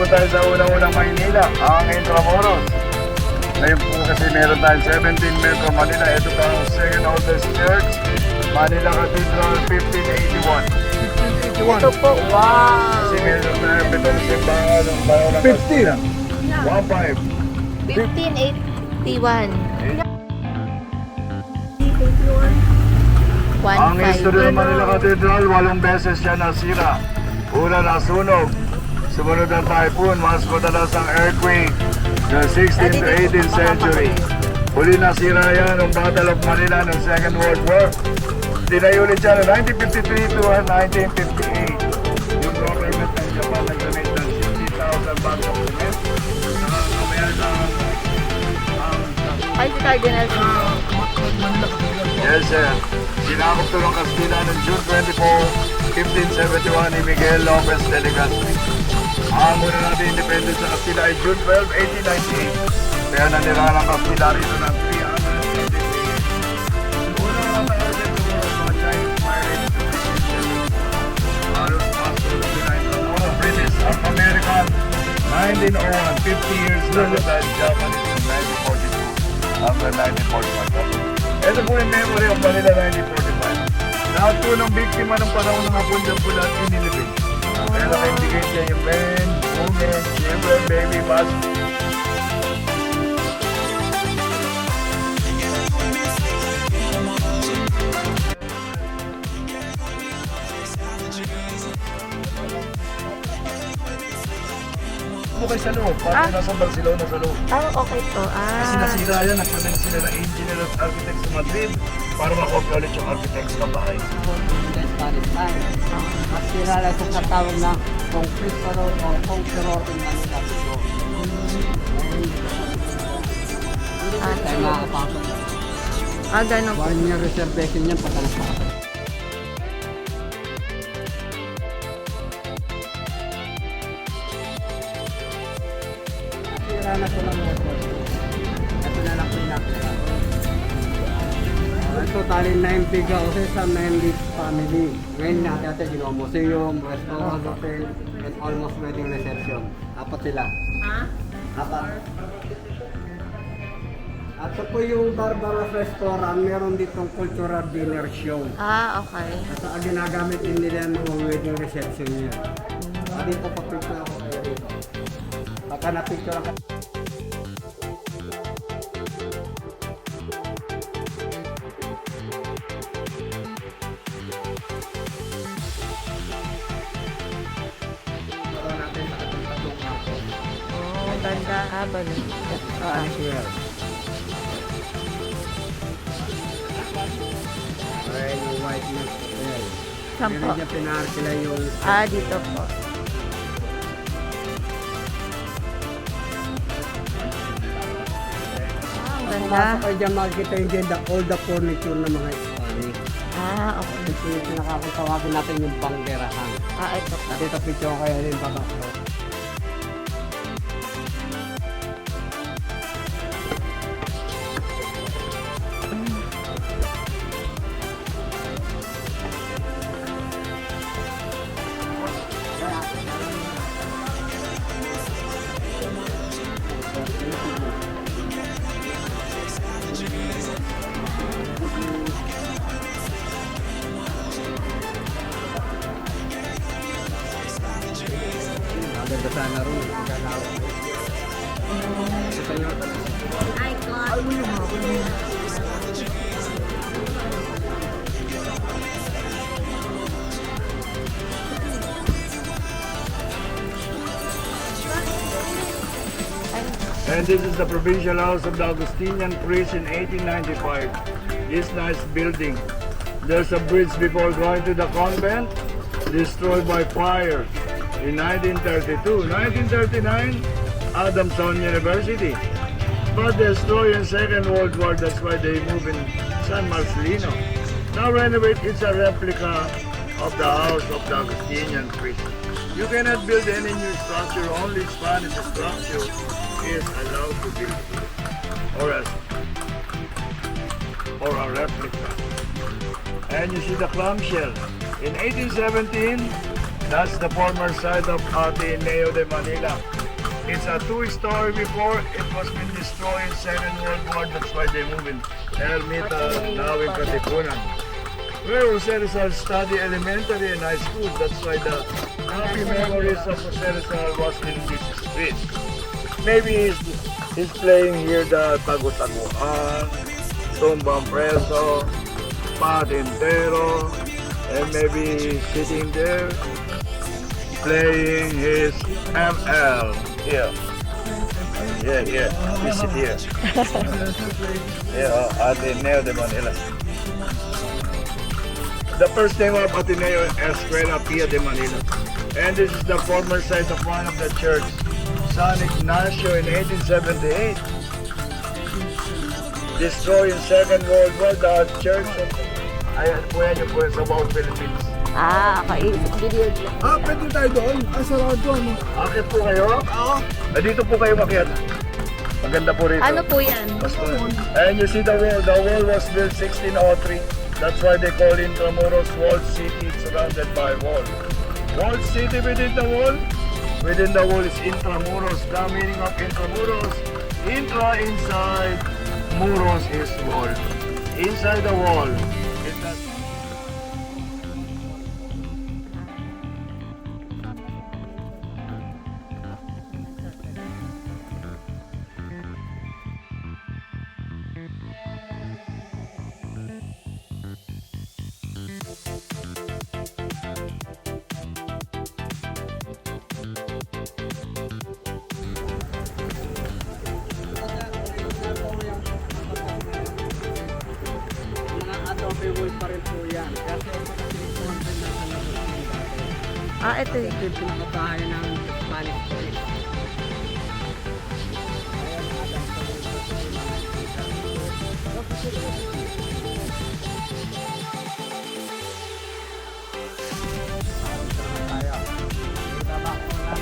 tayo sa unang-unang Maynila, ang Intramuros. Ngayon po kasi meron tayong 17 Metro Manila. Ito po ang second oldest church, Manila Cathedral, 1581. Ito po, wow! Kasi meron tayong pitong simbahan ng bayo ng Castilla. 1581. Ang history ng Manila Cathedral, 8 beses siya nasira. Una nasunog, sumunod ang typhoon, mas madalas ang earthquake ng 16th to 18th century. Huli nasira yan ng Battle of Manila ng Second World War. Tinayulit siya ng 1953 to 1958. Yung government ng Japan nag-donate ng 60,000 bags of cement. Nakakamayan ng Ay, si Cardinal. Yes, sir. Sinakop to ng Castilla noong June 24, 1571 ni Miguel Lopez de Legazpi. Ang muna natin independence sa Castilla ay June 12, 1898. Kaya nanira ng Castilla rito ng 350 days. Una naman tayo dito mga Chinese pirates to halos paso ng unang British at American 1901, 50 years later dahil Japanese in 1942 hanggang 1945. Ito po yung memory of Manila 1945. Lahat po ng biktima ng panahon ng Hapon po lahat inilibing. Kaya naka-indicate niya yung men, women, children, baby, bus. Bukay sa loob, parang nasa Barcelona sa loob. Okay po. Kasi nasira yan, nagpadala sila ng engineer at architect sa Madrid para makopya ulit yung architects ng bahay. At kilala sa katawag na Conquistador o Conqueror in Manila. Kaya nakapasok. Ganun po. 1 year reservation yan pagka nakapasok. Tira na ko ng motor. Ito na lang pinakira. Ito tali 9 big houses sa 9 big family. Ngayon natin ginawa museum, restaurant, hotel, and almost wedding reception. Apat sila. Apat. At ito po yung Barbaros Restaurant, meron ditong cultural dinner show. Ah, okay. At ang ginagamit din nila ng wedding reception niya. At dito pa picture ako kayo dito. Baka na-picture ako. Ito natin sa ating tatlong ako. Oh, ganda. Balon. Well. Ay, yung white milk. Well. Saan po? Meron niya pinarkila yung... Dito po. Ang ganda. Pasok kayo dyan, makikita yung dyan, all the furniture ng mga Hispanic. Okay. Ito yung pinakakatawagin natin yung banggerahan. Ito. At ito picture ko kayo rin babaklo. Maganda sana rin. Ito yung... And this is the provincial house of the Augustinian priest in 1895. This nice building. There's a bridge before going to the convent, destroyed by fire in 1932. 1939, Adamson University. But destroyed in Second World War, that's why they moved in San Marcelino. Now renovate, it's a replica of the house of the Augustinian priest. You cannot build any new structure, only Spanish structure is allowed to build or a replica. And you see the clamshell. In 1817, that's the former site of Ateneo de Manila. It's a two-story before, it was been destroyed in Second World War, that's why they moved in Ermita, now in Katipunan. Where Jose Rizal studied elementary and high school, that's why the happy memories of Jose Rizal was in this street. Maybe he's playing here the tagu-taguan, tumbang preso, patintero, and maybe sitting there playing his ML here. Yeah, we sit here. Ateneo de Manila. The first name of Ateneo is Escuela Pia de Manila. And this is the former site of one of the church, San Ignacio in 1878. Destroyed in Second World War, the church of Sabao, Philippines. Okay. Video lang. pwede tayo doon. Sarado ano? Akit po kayo? Oo. Dito po kayo makiat. Maganda po rito. Ano po yan? And you see the wall was built 1603. That's why they call Intramuros Walled City. It's surrounded by wall. Walled City within the wall. Within the wall is Intramuros. The meaning of Intramuros. Intra inside. Muros is wall. Inside the wall. Pa rin po yan. Kasi ito kasi ito ang nasa labas ng dati. Ito yun. Ito yung pinakatahay ng Spanish police. Ayan, Adam, sa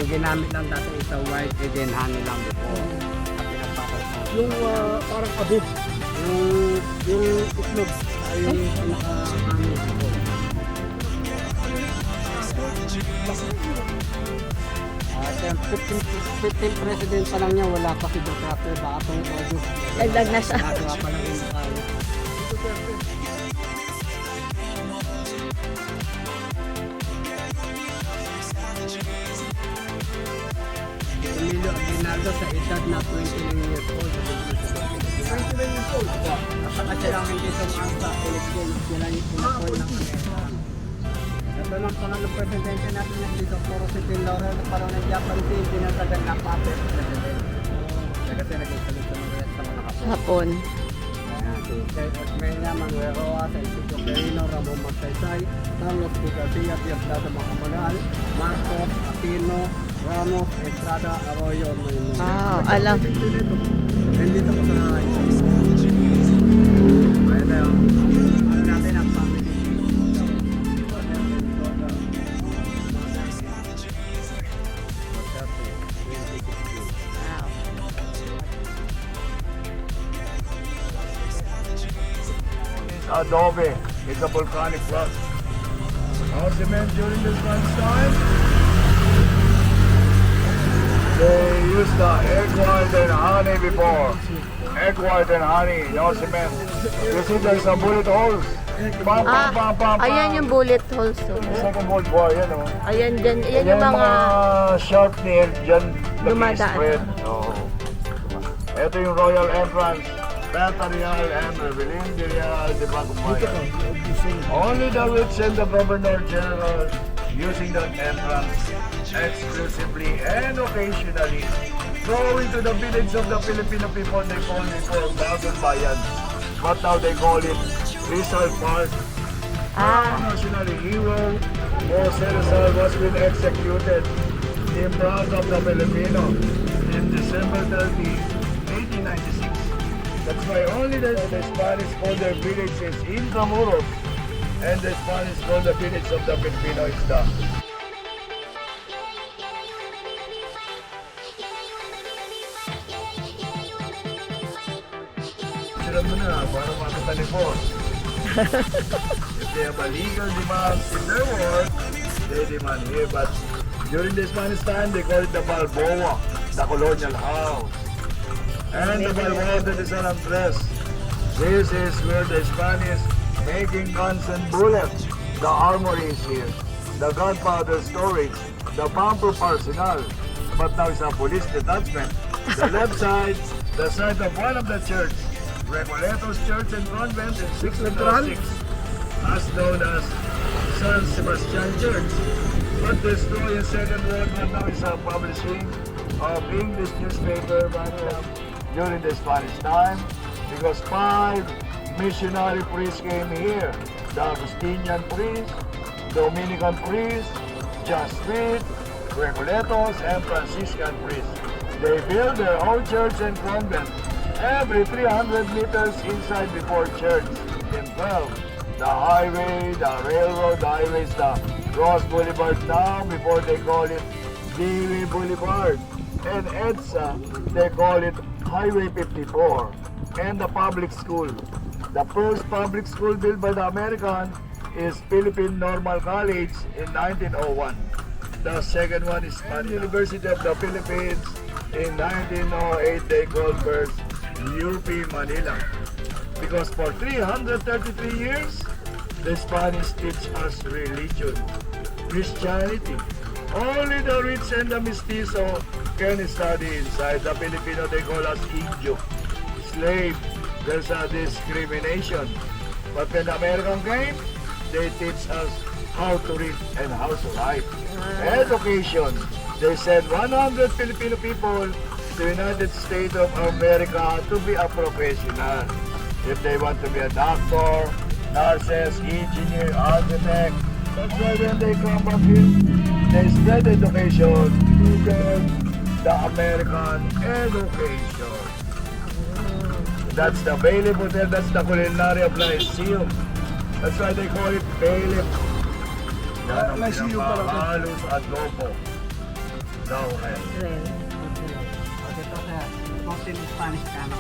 Ang ginamit lang dati is a white and then honey lang before. At pinagpapalpal. Yung parang abo. Yung itlog ay yung pinaka-honey before. At yung 15th president pa lang niya, wala pa si Duterte, baka itong audio. Dagdag na siya. Nagawa pa lang yung mukha. Emilio Aguinaldo sa edad na 29 years old. 29 years old. At siya lang hindi tumaan sa eleksyon. Sila yung pinapol ng Amerika. Ito ng pangalong presidente natin na dito, Puro si Tim Laurel, parang ng Japan team, pinatagal na puppet president. Kasi naging salit sa mga sa mga Hapon. Si Osmeña, Manuel Roa, sa Isidro Quirino, Ramon Magsaysay, Carlos P. Garcia, Diablado Macamonal, Marcos, Aquino, Ramos, Estrada, Arroyo, Mayno. Alam. Nandito ko sa ayun na yung ano natin ang family. Adobe. It's a volcanic rock. Our cement during this time, they used the egg white and honey before. Egg white and honey, no cement. You see there's some bullet holes. Pam, pam, pam, pam, Ayan yung bullet holes. Second World War, yan o. Ayan dyan. Ayan yung mga sharp nail dyan. Dumadaan. Spread. Oh. Ito yung royal entrance. Real and Rebellion de Bagumbayan. Only the rich and the governor general using that entrance exclusively and occasionally go into the village of the Filipino people. They call it Bagumbayan, but now they call it Rizal Park. National hero Jose Rizal was been executed in front of the Filipino in December 30, 1896. That's why only the Spanish call their village is Intramuros, and the Spanish call the village of the Filipino is the. Sila mo na, para makatalikod. If they have a legal demand in their work, they demand here. But during the Spanish time, they call it the Balboa, the colonial house. And the Balboa de San Andres. This is where the Spanish making guns and bullets. The armory is here. The gunpowder storage. The Pampo Arsenal. But now it's a police detachment. The left side, the side of one of the church. Recoletos Church and Convent in 1606. As known as San Sebastian Church. But destroyed in Second World War now is a publishing of English newspaper Manila during the Spanish time, because 5 missionary priests came here. The Agustinian priest, Dominican priest, Jesuit, Recoletos, and Franciscan priests. They built their own church and convent every 300 meters inside before church. In 12, the highway, the railroad, the highways, the Ross Boulevard now, before they call it Dewey Boulevard. And EDSA, they call it Highway 54. And the public school. The first public school built by the American is Philippine Normal College in 1901. The second one is University of the Philippines in 1908. They called first UP Manila. Because for 333 years, the Spanish teach us religion, Christianity. Only the rich and the mestizo can study inside. The Filipino, they call us Indio, slave. There's a discrimination. But when the American came, they teach us how to read and how to write. Education. They send 100 Filipino people to the United States of America to be a professional. If they want to be a doctor, nurses, engineer, architect. That's why when they come back here, they spread education to them, the American education. That's the Bailiff Hotel, that's the culinary of lyceum. That's why they call it Bailiff. Yan ang Lyceum pala. pinapahalo sa adobo. Laurel. Ren. O dito sa Mountain Spanish Canal.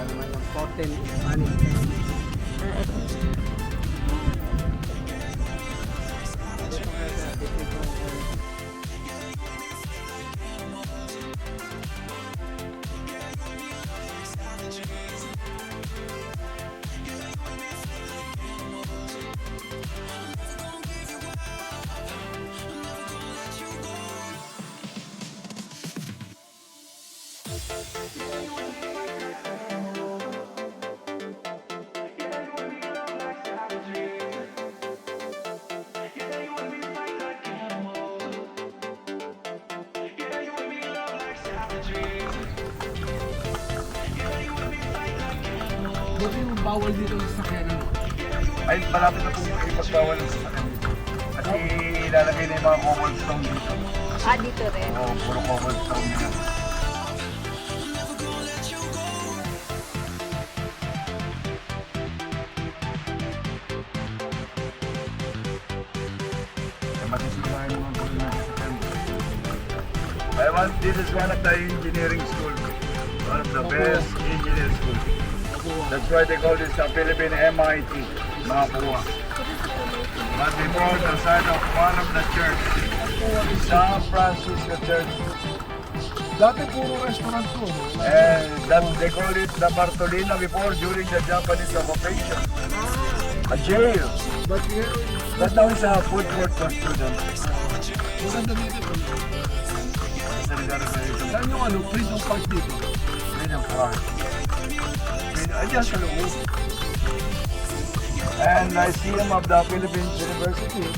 Yan naman yung Mountain Spanish Canal. Bakit yung bawal dito sa sakyanan? Ay, malapit na po ipagbawal sa akin. Kasi ilalagay na yung mga cobblestone dito. Dito rin. Oo, puro cobblestone na yan. Matisirahin mo ang buhay natin sa temple. This is one of the engineering school. One of the best engineering school. That's why they call this the Philippine MIT, Mapua. But they more the side of one of the church, San Francisco Church. Dati puro restaurant to. And that they call it the Bartolina before during the Japanese occupation. A jail. But ngayon, But now it's a food court for students. maganda dito. Sa lugar na ito. Saan yung ano, Freedom Park dito? Freedom Park. Ayan sa loob. And Lyceum of the Philippines University.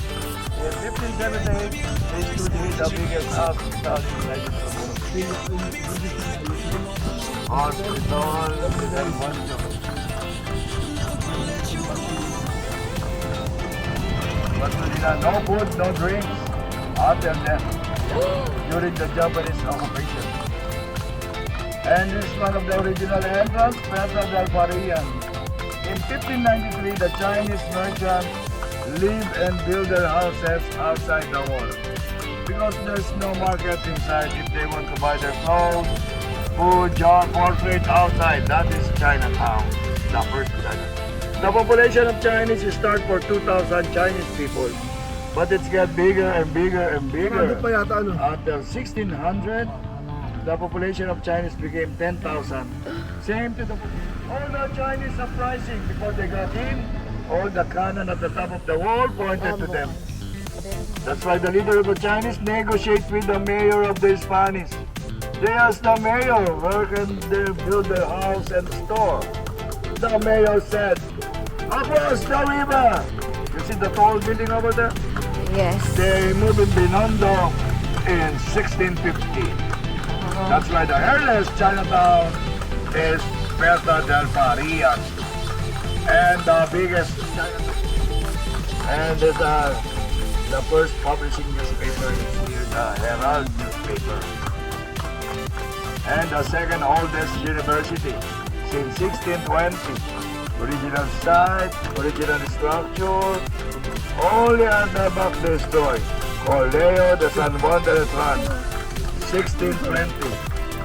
In 1578, they stood here the biggest hospital in the Hospital and Museo. But Manila, no food, no drinks after them during the Japanese occupation. And this is one of the original entrance, Plazaderoma. In 1593, the Chinese merchants live and build their houses outside the wall. Because there's no market inside if they want to buy their clothes, food, jar, portrait outside. That is Chinatown, the first China. The population of Chinese is start for 2,000 Chinese people. But it's get bigger and bigger and bigger. Ano pa yata ano? After 1600, the population of Chinese became 10,000. Same to the all the Chinese uprising before they got in, all the cannon at the top of the wall pointed to them. That's why the leader of the Chinese negotiates with the mayor of the Hispanics. They ask the mayor where can they build their house and store. The mayor said, across the river. You see the tall building over there? Yes. They moved in Binondo in 1650. That's why the earliest Chinatown is Puerto del Parias. And the biggest Chinatown. And the first publishing newspaper is here, the Herald newspaper. And the second oldest university since 1620. Original site, original structure, only at the back destroyed. Coleo de San Juan de Letran, 1620.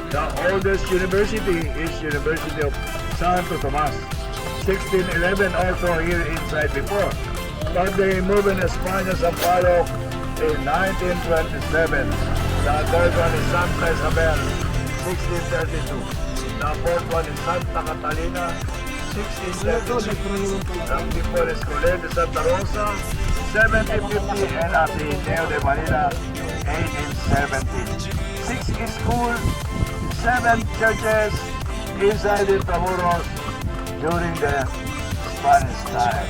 The oldest university is University of Santo Tomas, 1611, also here inside before. But they moved in España, San Paulo in 1927. The third one is Santa Isabel, 1632. The fourth one is Santa Catalina, 1632. The before is Colegio de Santa Rosa, 1750, and at the Ateneo de Manila, 1870. 6 schools, 7 churches inside Intramuros during the Spanish time.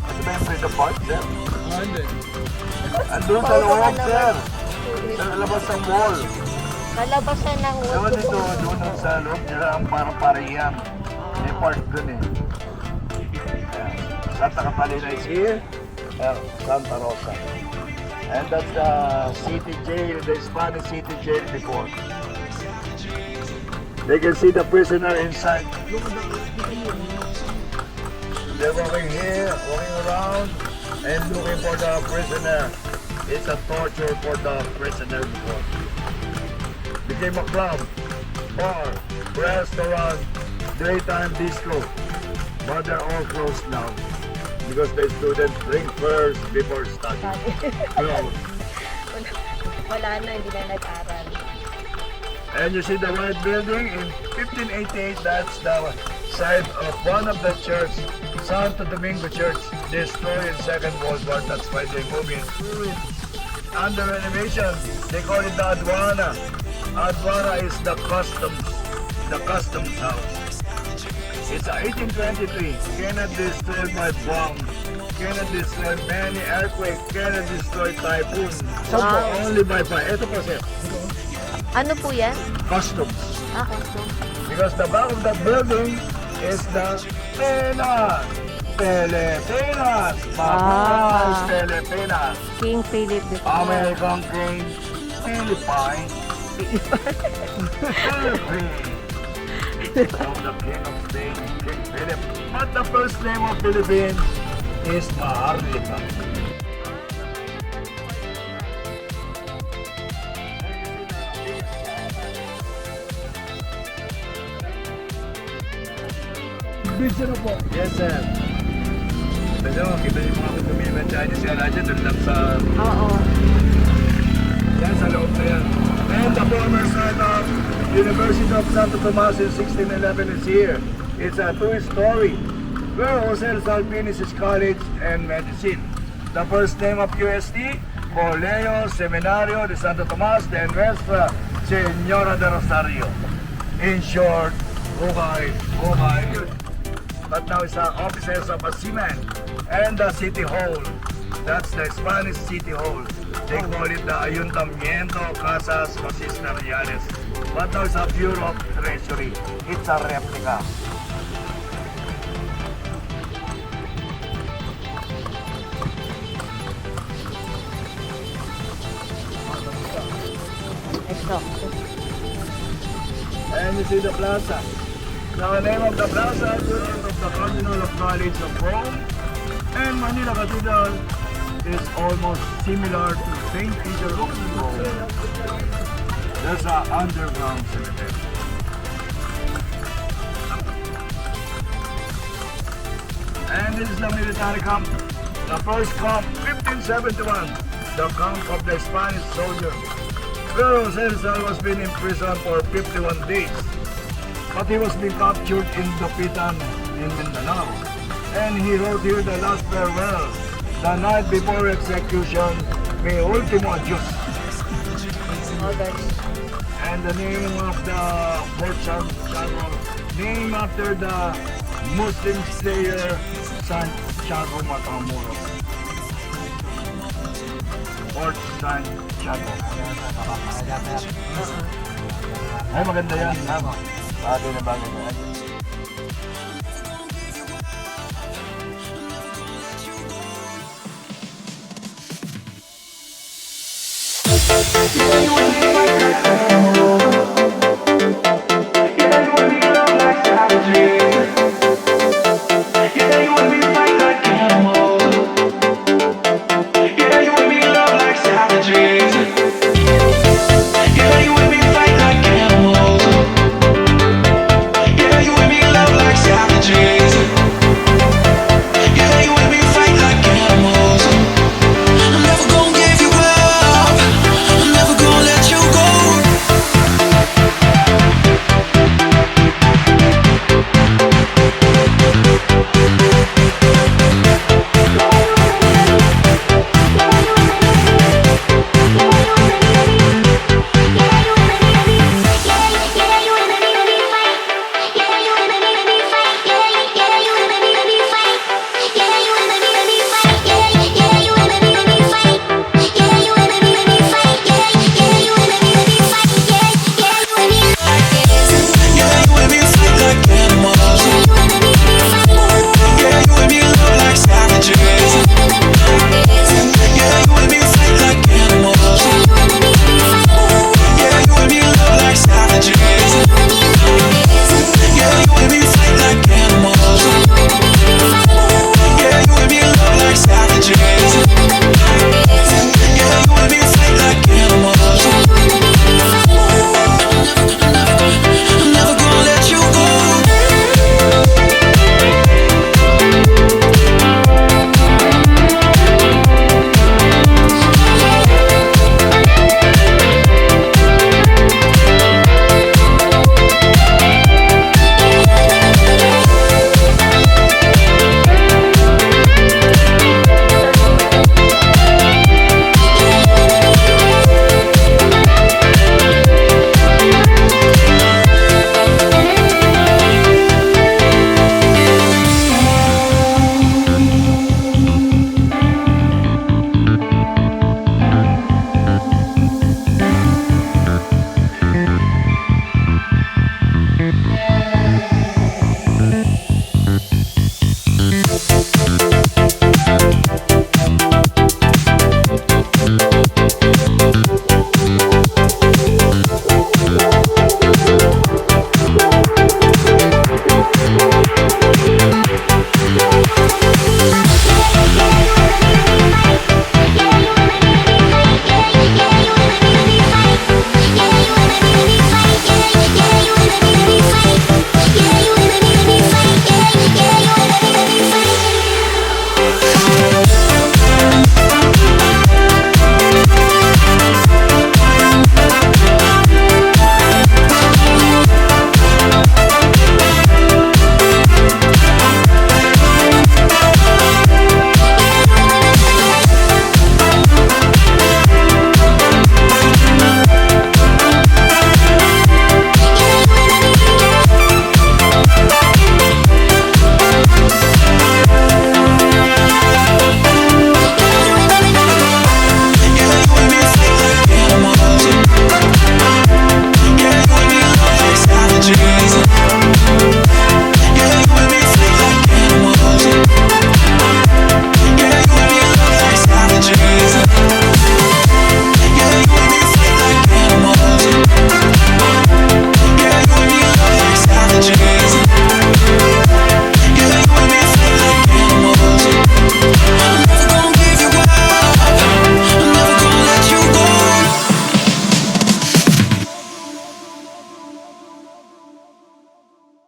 Ito ba yung Freedom Park, sir? Hindi. Andun sa loob, sir. Sa labas ng mall. Nalabasan ng Ewan dito, doon sa loob nila ang parang pariyan. May park dun eh. Ayan. Santa Catalina is here. Ayan, Santa Rosa. And that's the city jail, the Spanish city jail before. They can see the prisoner inside. They're walking here, walking around, and looking for the prisoner. It's a torture for the prisoner before. Became a club, bar, restaurant, daytime disco. But they're all closed now because the students drink first before study. Wala na, hindi na nag-aral. And you see the white building in 1588, that's the site of one of the church, Santo Domingo Church, destroyed in Second World War. That's why they moved in. Under renovation, they call it the Aduana. Aduana is the customs house. It's 1823, cannot destroy by bomb, cannot destroy many earthquake, cannot destroy typhoon. Only by fire. Ito po sir. Ano po yan? Customs. Custom. Because the back of the building is the Penas. Filipinos. Mapua is Filipinas. King Philip the American King. Philippines. Philippines. Of the King of Spain, King Philip. But the first name of Philippines is Maharlika. Picture na po. Yes, sir. Pero, kita yung mga kutuminan Chinese yan dyan, dun lang sa... Oo. Yan, sa loob na yan. And the former site of University of Santo Tomas in 1611 is here. It's a two-story where Jose Rizal finished his college and medicine. The first name of UST, Colegio Seminario de Santo Tomas de Nuestra Señora de Rosario. In short, okay. But now it's the offices of a seaman and the city hall. That's the Spanish city hall. They call it the Ayuntamiento Casas Consistoriales. But now it's a Bureau of Treasury. It's a replica. Ito. And you see the plaza. Now the name of the plaza is of the Cardinal of College of Rome. And Manila Cathedral is almost similar to St. Peter of Rome. There's an underground cemetery. And this is the military camp. The first camp, 1571. The camp of the Spanish soldiers. Where Jose Rizal was being in prison for 51 days. But he was being captured in Dapitan in Mindanao. And he wrote here the last farewell. The night before execution, Mi Ultimo Adios. And the name of the Fort Santiago, named after the Muslim slayer Santiago Matamoros. Fort Santiago. Ay, maganda yan. Sabi na bagay na.